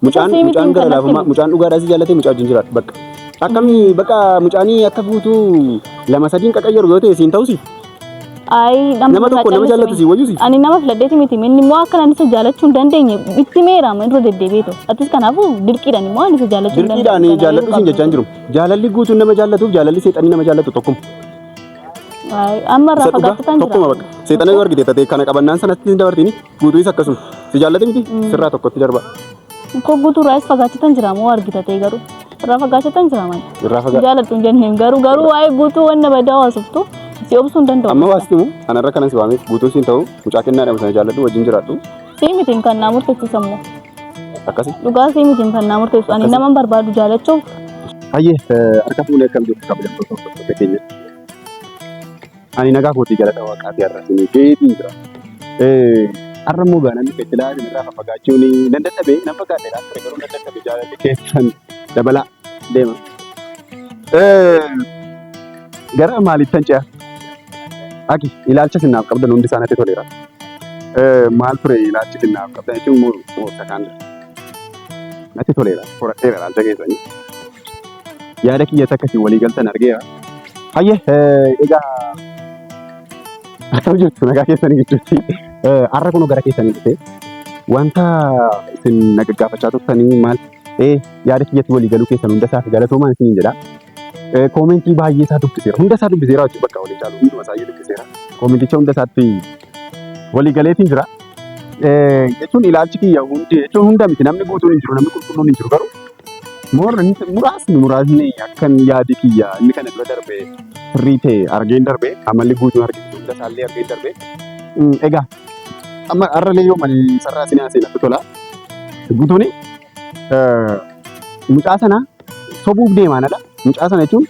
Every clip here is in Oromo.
mucaan gara laafummaa mucaan dhugaadhaas jaallatee mucaa wajjin jiraatu bakka. Akkamii bakka mucaanii akka guutuu lama sadiin qaqayyaru yoo ta'e siin ta'usi. Nama tokko nama jaallatu si wayyusi. Ani nama filadheeti miti inni immoo akka nan isa jaalachuu hin dandeenye itti meeraama irra deddeebiitu. Atis kanaafuu dirqiidhaan immoo ani isa jaalachuu hin dandeenye. Dirqiidhaan jaalladhu siin jechaan jiru. Jaalalli guutuun nama jaallatuuf jaalalli seexanii nama jaallatu tokkuma. Amma irraa fagaatan jira. Tokkuma bakka. Seexana yoo argite tatee kana qabannaan sanatti hin dabartini guutuu isa akkasuma. Si jaallate miti sirraa tokkotti darba. Ko guutuu irraas fagaachatan jira moo argita ta'e garuu. Irraa fagaachatan jira maali? Jaalladhu hin jenneen garuu waa'ee guutuu wanna badaa haasoftu. Si obsuun danda'u. Amma waastimu anarra kanan si waamee guutuu siin ta'u mucaa kennaadhamu sana jaalladhu wajjin jiraadhu. Si mitiin kan naa murteessisan moo? Akkasi. Dhugaa si mitiin kan naa murteessu ani nama barbaadu jaalachuuf. Hayyee harka fuulee akkam jirtu kabajamtoota keenya. Ani nagaa kootii galata waaqaatii har'a sinii keetiin jira. Har'a immoo gaanaan itti ilaalan irraa fagaachuun nan dadhabee nan fagaadheedha akka garuu nan dadhabee jaalalli keessan dabalaa deema. Gara maalittan ce'a? Aki ilaalcha sinnaaf qabdan hundi isaaniitti toleera. Maal ture ilaalchi sinnaaf qabdan jechuun moorsa kaan jira. Natti toleera. Horadheera ilaalcha keessanii. Yaada kiyyatti akkasii walii galtan argeera. Hayyee egaa akkam jirtu nagaa keessanii gidduutti har'a kun gara keessanii dhufe wanta isin nagaggaafachaa turtanii maal yaada kiyyatti walii galuu keessan hunda isaaf galatoomaa isiniin jedha. Koomentii baay'ee isaa dubbiseera. Hunda isaa dubbiseera jechuun bakka walii caalu hunduma isaa dubbiseera. Koomenticha hunda isaatti walii galeetiin jira. Jechuun ilaalchi kiyya hundi jechuun hunda miti namni guutuun hin jiru namni qulqulluun hin jiru garuu muraasni akkan yaadi kiyya inni kana dura darbee sirrii ta'e argeen darbee amalli guutuun argisiisu hunda isaallee argeen darbee. Egaa amma har'alee yoo mali sarraa sinaa seenatti tola. Guutuun mucaa sana sobuuf deemaanadha. Mucaa sana jechuun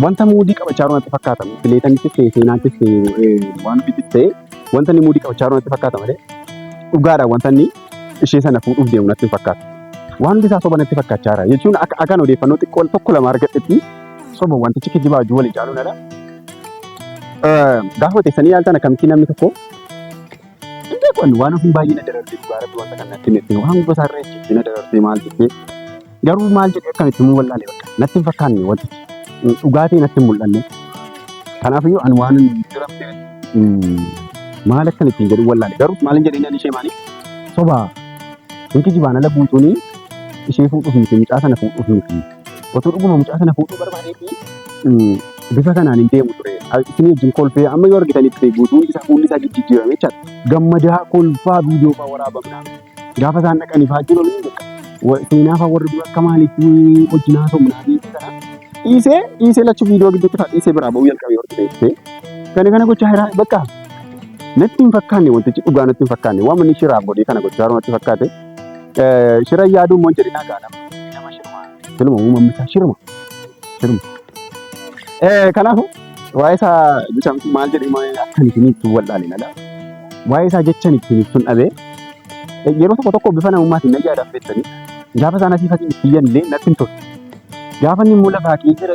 wanta muudii qabachaa natti fakkaata. Fileetanittis ta'e seenaattis ta'e waan ofittis ta'e wanta inni muudii qabachaa natti fakkaata malee dhugaadha wanta inni ishee sana fuudhuuf deemu natti fakkaata. Waan hundi isaa soba natti fakkaachaa jira jechuun akkaan odeeffannoo xiqqoo tokko lama argadhetti soba wantichi kijibaa wajjin waliin caaluunadha. Gaafa teessanii yaaltan akkamittiin namni tokko kun waan ofii baay'ee na dararsee dhugaa rabbi wanta kana natti netti waan gosa irra jechuun na dararsee maal jettee garuu maal jedhee akkamitti muu wallaalee bakka natti hin fakkaanne wanti dhugaatii natti hin mul'anne. Kanaafiyyuu ani waan diramtee maal akkan ittiin jedhu wallaalee garuu maal hin jedheen ishee maanii sobaa inki jibaan ala guutuunii ishee fuudhuuf miti mucaa sana fuudhuuf miti otoo dhuguma mucaa sana fuudhuu barbaadeefi bifa kanaan hin deemu ture. Isinii wajjin kolfee amma yoo argitanitti guutuun isaa fuulli isaa jijjiirame jechaadha. Gammadaa kolfaa viidiyoo fa'aa waraabamnaa gaafa isaan dhaqanii faajjiin olii bakka seenaa fa'aa warri dura akka maalitti hojii somnaa fi kana dhiisee lachuu viidiyoo gidduutti fa'aa dhiisee biraa ba'uu jalqabee yoo argite kana gochaa jira bakka natti hin fakkaanne wantichi dhugaa natti hin fakkaanne waan manni shiraaf godhee kana gochaa jiru natti fakkaate shira yaaduun moo jedhinaa gaadhama nama shirma filma uumamni isaa shirma. Kanaafuu waa'ee isaa bishaan maal jedhee akkan isinitti wallaaleen ala waa'ee isaa jechan ittiin ibsuun dhabee yeroo tokko bifa namummaatiin na yaadaaf beektanii gaafa isaan asii fakkii itti illee natti hin tolu. Gaafa inni immoo lafaa keessa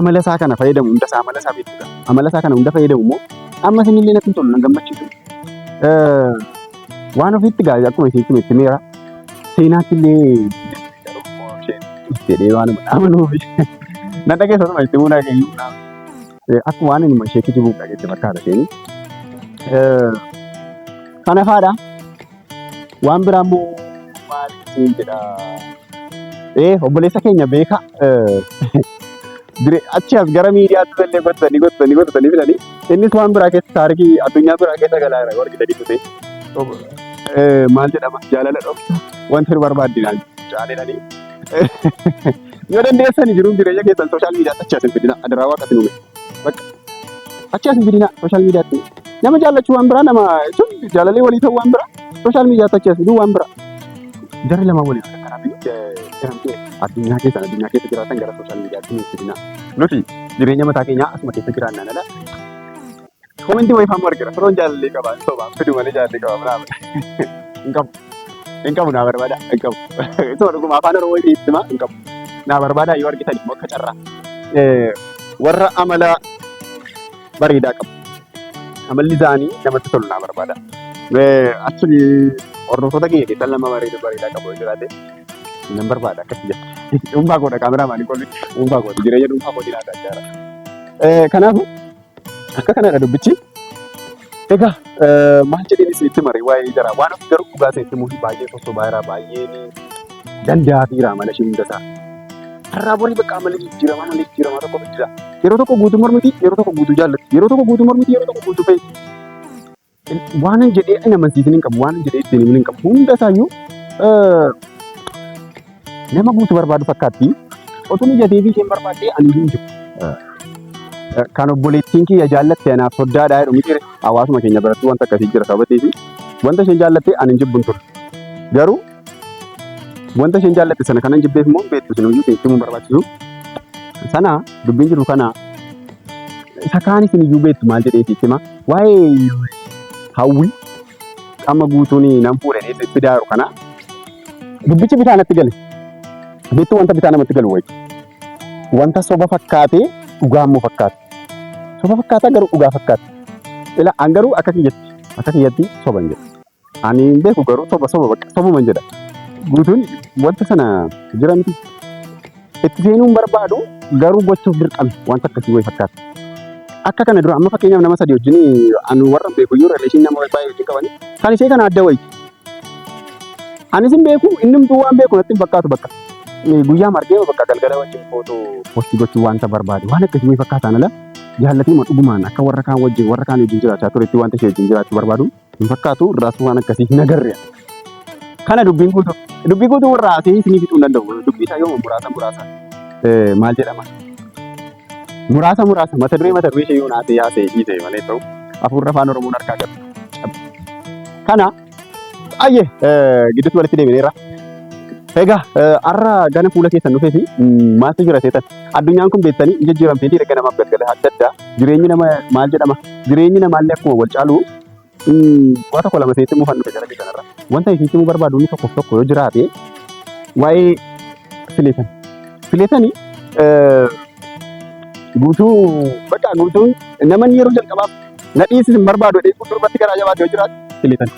amala isaa kana fayyadamu hunda isaa amala isaa beekudha. Amala isaa kana hunda fayyadamu immoo amma isinillee natti hin tolu nan gammachiisu. Waan ofiitti gaa'e akkuma isin itti meera seenaatti illee jedhee waan amanuufi na dhageessatu itti muunaa keeyyuu akkuma waan inni ishee kijibuuf dhageesse fakkaata isheen. Kana faadha waan biraa immoo maaliif jedha obboleessa keenya beeka achi as gara miidiyaatti illee gottanii fidanii innis waan biraa keessa taarikii addunyaa biraa keessa galaa jira warqita dhiisute maal jedhama jaalala dhoksa wanti barbaaddinaan jaaladhanii yoo dandeessanii jiruun jireenya keessan sooshaal miidiyaatti achi as hin fidina adaraa waaqa sin uume bakka achi as hin fidina sooshaal miidiyaatti nama jaallachuu waan biraa nama jechuun jaalalee walii ta'uu waan biraa sooshaal miidiyaatti achi as fiduu waan biraa jarri lamaan waliin kanaaf jedhamtee addunyaa keessa jiraatan gara sooshaal miidiyaatti hin fidina nuti jireenya mataa keenyaa asuma keessa jiraannaan ala komentii wayii faamuu argira firoon jaalallee qaba sobaan fiduu malee jaalallee qaba manaaf hin qabu naa barbaada hin qabu isuma dhuguma afaan oromoo dhiyeessima hin qabu naa barbaada yoo argitan immoo akka carraa warra amala bareedaa qabu amalli isaanii namatti tolu naa barbaada. Actually hordoftoota kiyya keessan nama bareedaa qabu jiraate nan barbaada akkasii jira. Dhuunfaa godha kaameraamaanii qolli dhuunfaa godha jireenya dhuunfaa godhi laata jira. Kanaafuu akka kanadha dubbichi. Egaa maal jedheen isinitti marii waa'ee jara waan of garuu dhugaa isinitti muhi baay'ee sosobaa jira baay'ee danda'a fi raamala ishee hundasaa. Har'aa borii bakka malee jijjiiramaa tokko jira. Yeroo tokko guutuu mormiti yeroo tokko guutuu jaallatti yeroo tokko guutuu mormiti yeroo tokko guutuu fe'iti. Waan jedhee ani amansiisin hin qabu waan jedhee ittiin hin qabu hundasaayyuu nama guutuu barbaadu fakkaatti otoo mijatee fi isheen barbaaddee ani hin jiru. Kan obboleettiin kiyya jaallatte anaaf soddaadhaa jedhu miti hawaasuma keenya biratti wanta akkasii jira sababii fi wanta isheen jaallatte ani hin jibbun ture. Garuu wanta isheen jaallatte sana kanan jibbeef immoo beektu sinuyyuu beektimuu barbaachisu. Sana dubbiin jiru kana isa kaan isiniyyuu beektu maal jedheetii hima waa'ee hawwii qaama guutuun nan fuudhanii itti daaru kana dubbichi bitaa natti gale. Beektu wanta bitaa namatti galu wayi. Wanta soba fakkaatee dhugaa immoo fakkaata. Soba fakkaataa garuu dhugaa fakkaata. Ila an garuu akka kiyyatti soban jedha. Ani hin beeku garuu sobuman jedha. Guutuun wanta sana jira miti. Itti seenuun barbaadu garuu gochuuf dirqame wanta akkasii wayi fakkaata. Akka kana dura amma fakkeenyaaf nama sadii wajjin anu warra beeku iyyuu reeleeshin nama baay'ee wajjin qabanii kan ishee kana adda wayi. Anis hin beeku inni hunduu waan beeku natti hin fakkaatu bakka. Guyyaa margee bakka galgala wajjin footoo postii gochuu wanta barbaade waan akkasii wayi fakkaataan ala jaallatii ma dhugumaan akka warra kaan wajjin jiraachaa turetti wanta ishee wajjin jiraachuu barbaadu hin fakkaatu irraasuu waan akkasii hin agarre. Kana dubbii guutuu warra haasee isinii fixuu hin danda'u. Dubbii isaa yoo muraasa maal jedhama? Muraasa mata duree ishee yoo haasee hiisee malee ta'u hafuurri afaan Oromoon harkaa qabu. Kana ayyee gidduutti walitti deebineerra. Egaa har'a gana fuula keessan dhufee fi maaltu jira seetan? Addunyaan kun beektanii jijjiiramtee erga namaaf galgala adda addaa jireenyi nama maal jedhama? Jireenyi namaallee akkuma wal caalu waa tokko lama seetti muufan dhufe gara keessanirra. Wanta isiitti mu barbaadu inni tokko yoo jiraate waa'ee fileetanii guutuun namoonni yeroo jalqabaaf nadhiisis hin barbaadu dheedhuu durbatti garaa jabaate yoo jiraate fileetan.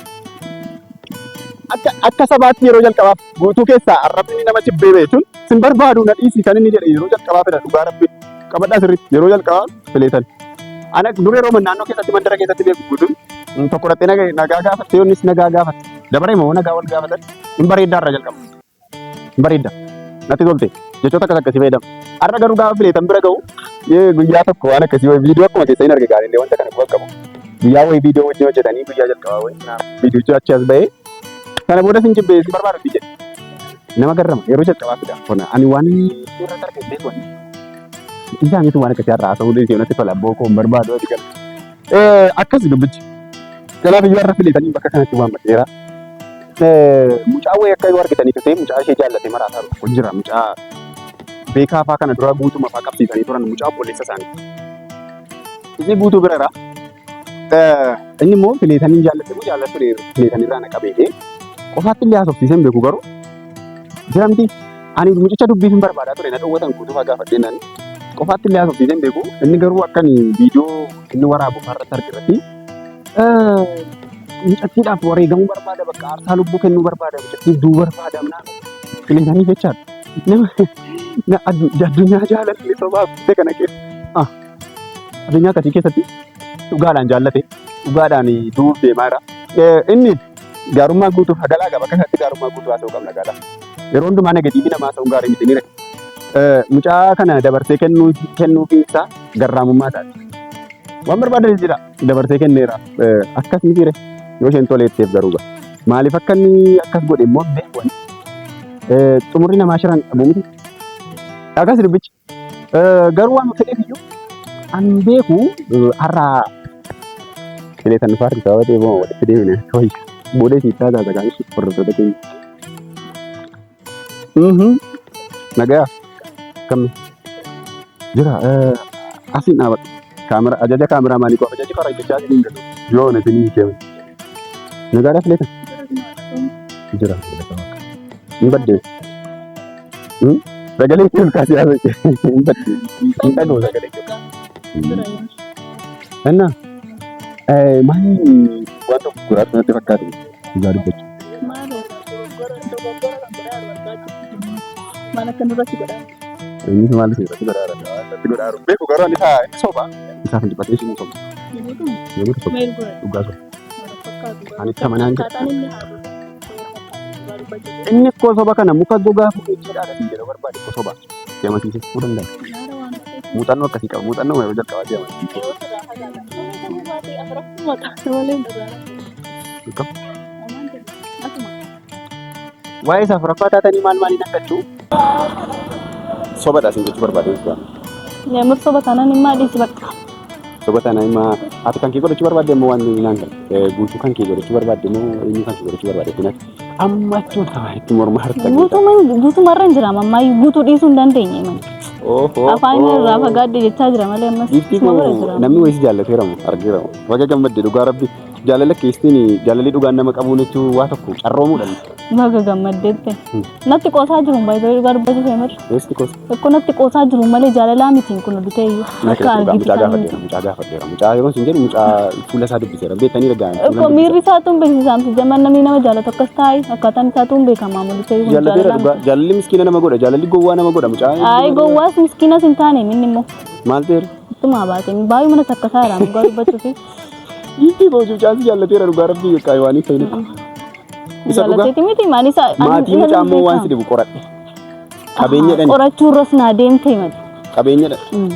Akka sabaatti yeroo jalqabaaf guutuu keessaa arrabni nama jibbee beekuun sin barbaadu nadhiisii kan inni jedhe yeroo jalqabaaf jedha dhugaa rabbi qabadhaa sirriitti yeroo jalqabaaf fileetan. Ana dur yeroo naannoo keessatti mandara keessatti beeku guutuun tokko dhattee nagaa gaafatte yoonnis nagaa gaafatte dabaree moo nagaa wal gaafatan hin bareeddaa irra jalqaba. Hin bareedda natti tolte jechoota akkasii fayyadamu. Har'a garuu gaafa fileetan bira ga'u guyyaa tokko waan akkasii wayi viidiyoo akkuma keessa hin arge gaariillee wanta kana quba qabu. Guyyaa wayi viidiyoo wajjin hojjetanii guyyaa jalqabaa wayi viidiyoochi achi as ba'ee kana booda sin jibbee sin barbaadu jedhe. Nama garrama yeroo jalqabaa fida. Ani waan irra darbe beeku ani. Isaaniitu waan akkasii har'a haasa'uu dhiisee natti tola bookoo hin barbaadu ati kana. Akkas dubbichi. Kanaaf iyyuu har'a fileetanii bakka kanatti waan madheera. Mucaa wayii akka yoo argitanii ta'e mucaa ishee jaallate maraataa tokko jira. Mucaa beekaa fa'aa kana dura guutuma fa'aa qabsiisanii turan mucaa obboleessa isaanii. Isii guutuu bira inni immoo fileetanii jaallate fileetanirraa na qabeete qofaatti illee haasofsiisee hin beeku garuu jira miti. Ani mucicha dubbii hin barbaadaa ture na dhoowwatan guutuu fa'aa gaafadhee naan qofaatti illee haasofsiisee hin beeku. Inni garuu akkan viidiyoo inni waraabu irratti argirratti mucattiidhaaf wareegamuu barbaada bakka aarsaa lubbuu kennuu barbaada mucattiif du'uu barbaada fileetanii jechaadha. Addunyaa jaalallee sobaaf kana keessa addunyaa akkasii keessatti dhugaadhaan jaallate dhugaadhaan du'uuf deemaa jira. Inni gaarummaa guutuuf hagalaa qaba akka kanatti gaarummaa guutuu haasa'uu qabna gaala. Yeroo hundumaa negatiivii nama haasa'uun gaarii miti ni mucaa kana dabarsee kennuufiinsaa garraamummaa taati. Waan barbaadan jira dabarsee kenneera akkas miti yoo isheen toleetteef garuu maaliif akka inni akkas godhe immoo beekuun xumurri namaa shiran qabu miti. Akkas dubbichi garuu waan fedheef iyyuu an beeku har'a fileetan dhufaa harki sababa ta'e booma walitti deemina wayya booda siittaa taata kaanis hordoftoota keenya. Nagaa kammi jira asiin dhaabadhu. Ajaja kaameraa maanii qofa ajaji karaa jechaa hin galu yoo na isin hiikeemu. Nagaadhaa fileetan jira hin baddee. Sagalee kun kaasee haasa'e hin baddee hin dhaga'u sagalee kun. Enna maali waan tokko gurraatu natti fakkaatu dhugaa dubbachuu. Mana kan irratti godha. Ini maal irratti godha. Irratti godha. Beeku garuu ani isaa soba. Isaa kan dibatee shi soba. Yoo soba. Dhugaa soba. Ani kamanaan jira. Inni ko soba kana muka gogaa fuudhee jedhaa kan jedhu barbaade ko soba. Deemasiisee fuudhan danda'a. Muuxannoo akkasii qaba. Muuxannoo yeroo jalqabaa deemasiisee. Waa'ee isaaf rakkoo taatanii maaliin akkachuu? Soba isin jechuu barbaadeen tura. Namni soba kanaan immoo dhiisi bakka. Soba kanaan immoo ati kan kee godhachuu barbaadde immoo waan naan kan guutuu kan kee godhachuu barbaadde immoo inni kan kee godhachuu barbaadde kun amma achuun ta'a itti morma harta. Guutumarra hin jira ammaa guutuu dhiisuu hin dandeenye man. Afaan irraa fagaadde jechaa jira malee ammas. Namni wayii jaallateera moo argeera moo waga gammadde dhugaa rabbi jaalala keessatti jaalalli dhugaan nama qabuun jechuun waa tokko carroomuudhaan. Baga gammaddeette. Natti qoosaa jiru baay'ee dhugaa dubbachuu fe'amar. Eessi qoosa? Ekkoo natti qoosaa jiru malee jaalalaa miti kun dhutee iyyuu. Mucaa gaafadheera. Mucaa yeroo isin jedhu mucaa fuula isaa dubbiseera. Beektanii dhagaan. Ekkoo miirri isaa tuun beeksisaamsi jaman namni nama jaalatu akkas taa'e akkaataan isaa tuun beekamaa mul'isee kun jaalalaa. Jaalalli miskiina nama godha. Jaalalli gowwaa nama godha mucaa. Ayi gowwaas miskiinas hin taane minni immoo. Maal ta'eera? Ittuma baate baay'ee mana takkasaa irraa dhugaa dubbachuu fi. Itti boojuu caasii jaallateera dhugaa rabbii qaaywaanii fayyadamu. Isa dhugaa maatii mucaa ammoo waan si dhibu qoradhe. Qabeenya dhani. Qorachuu irras naa deemtee mati. Qabeenya dhani.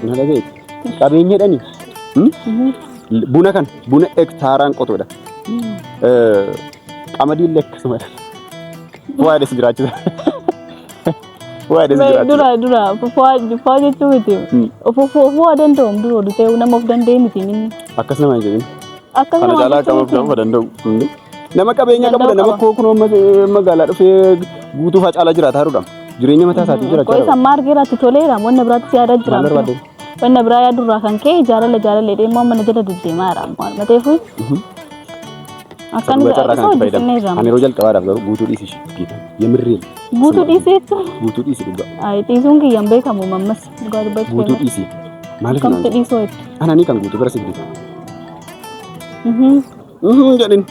Na dhagayeeti. Qabeenya dhani. Buna kan buna hektaaraan qotuudha. Qamadii illee akkasumadha. Waa dhees jiraachisa. Waa dhees jiraachisa. Dura fufaa jechuu miti. Fufuu danda'u dura dhufee nama of danda'e miti minni. Akkas nama hin jedhin. Akkas nama jaalaa qabaaf danda'u. Nama qabeenya qabudha nama kookunoo magaalaa dhufee guutuu facaalaa jiraata haruudha. Jireenya mataa isaatii jiraachaa jira. Qoisa margeeraatti toleera wanna biraatti yaada jira. Wanna biraa yaadurraa kan ka'e jaalala deemaa mana jala deddeemaa jira. Mateefu akkan ani yeroo jalqabaadhaaf garuu guutuu dhiisi shiitii yemirreen. Guutuu dhiisi jechuun? Guutuu dhiisi dhugaa. Ayi dhiisuun kiyyaan beekamu mammas dhugaa dubbachuu. Guutuu dhiisi. Maaliif naan? Kamtu dhiisoo jechuudha. Ananii kan guutuu bira sigdi. Jedhin.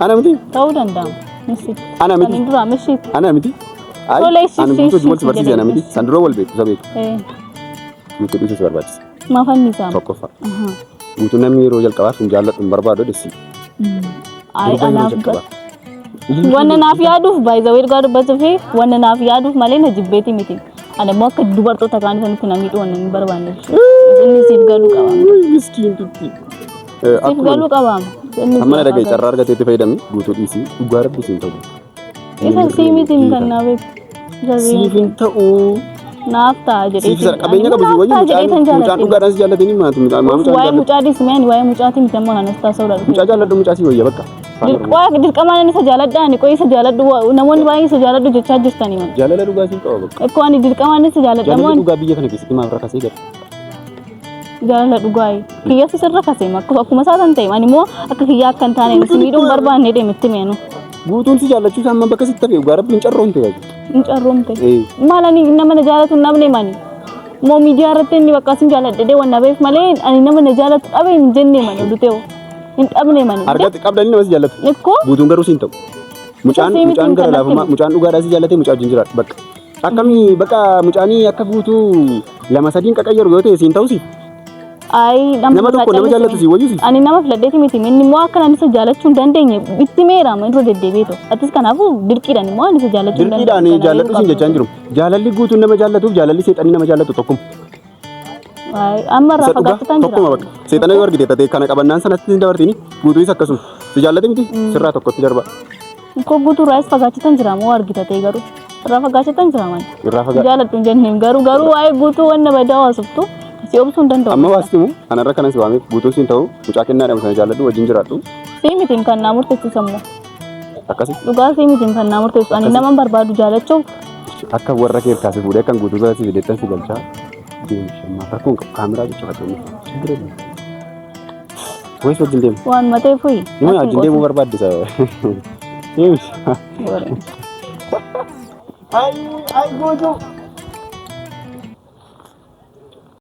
Ana miti. Ta'uu danda'ama. Ana miti. Kan duraa mishiiti. Ana miti. Ani guutuu wal barsiise ana miti. San dura wal beeku isa beeku. Guutuu dhiisuu si barbaachisa. Maafanni isaa. Tokkoffaa. Guutuu namni yeroo jalqabaaf hin jaalladhu hin barbaadu dessi. Anaaf wanna naaf yaaduuf baay'ee dhugaa dubbachuu fi wanna naaf yaaduuf malee na jibbeeti miti. Ani immoo akka dubartoota kaanii sanitti namni dhuwan hin barbaanne. Inni siif galuu qaba. Miskiin tutti. Siif galuu qaba. Amma na dhagaye carraa argateetti fayyadamni guutuu dhiisii dhugaa rabbi siin ta'u. Isa sii miti kan naa beeku. Siif hin ta'u. Naaf ta'a jedhee. Siif qabeenya qabu si wayii mucaan dhugaadhaan si jaallatanii maatu. Waa'ee mucaa dhiismeen waa'ee mucaatii miti ammoo nanas taasisuu dha. Mucaa jaalladhu mucaa si wayya bakka. Dirqamaan isa jaaladhaan qoy isa jaaladhu namoonni baay'ee isa jaaladhu jechaa jirtanii man. Jaalala dhugaa siin qaba bakka. Ekkoo ani dirqamaan isa jaaladha moo dhugaa biyya kana keessatti maaf rakkasee gad. Jaalala dhugaa kiyyas sirra kasee akkuma isaasan ta'e ani immoo akka kiyyaa akka hin taane si miidhuun barbaanne deemetti meenu. Guutuun si jaallachuu isaa amma bakka sitti hafe dhugaa rabbi hin carroomte yaadu. Hin carroomte. Maal ani nama na jaalatu hin dhabne mani. Moo miidiyaa irratti inni bakka sin jaaladhe wanna beef malee ani nama na jaalatu dhabe hin jenne mani dhutee. Hin dhabne mani. Argatti qabdanii nama si jaallatu. Guutuun garuu siin ta'u. Mucaan gara laafummaa mucaan dhugaadhaa si jaallatee mucaa wajjin jiraatu bakka. Akkamii bakka mucaanii akka guutuu lama sadiin qaqayyaru yoo ta'e siin ta'u si. Ayi nama tokko nama jaallatu si wayyu si. Ani nama filadheeti miti inni immoo akka nan isa jaallachuu hin dandeenye itti meeraama irra deddeebiitu. Atis kanaafuu dirqiidhaan immoo ani isa jaallachuu hin dandeenye. Dirqiidhaan jaalladhu siin jechaa hin jiru. Jaalalli guutuun nama jaallatuuf jaalalli seexanii nama jaallatu tokkuma. Amma irraa fagaatatan jira. Tokkuma bakka. Seexana yoo argite tatee kana qabannaan sanatti hin dabartini guutuunis akkasuma. Si jaallate miti sirraa tokkotti darba. Ko guutuu irraas fagaachatan jira moo argitatee garuu. Irraa fagaachatan jira man. Jaalladhu hin jenneen garuu waa'ee guutuu wanna badaa haasoftu. Si obsuun danda'u. Amma waastimu kanarra kanas waamee guutuu siin ta'u mucaa kennaa dhabu sana jaalladhu wajjin jiraadhu. Sii mitiin kan naa murteessisan moo. Akkasi. Dhugaa sii mitiin kan naa murteessu ani nama barbaadu jaallachuuf. Akka warra kee kaasee fuudhee kan guutuu sana si fideettan si galchaa. Deemshammaa rakkoon qabu kaameraa jecha fayyadamu. Wayis wajjin deemu. Waan matee fuyi. Yoo wajjin deemuu barbaaddisa. Deemsi. Ay guutuu.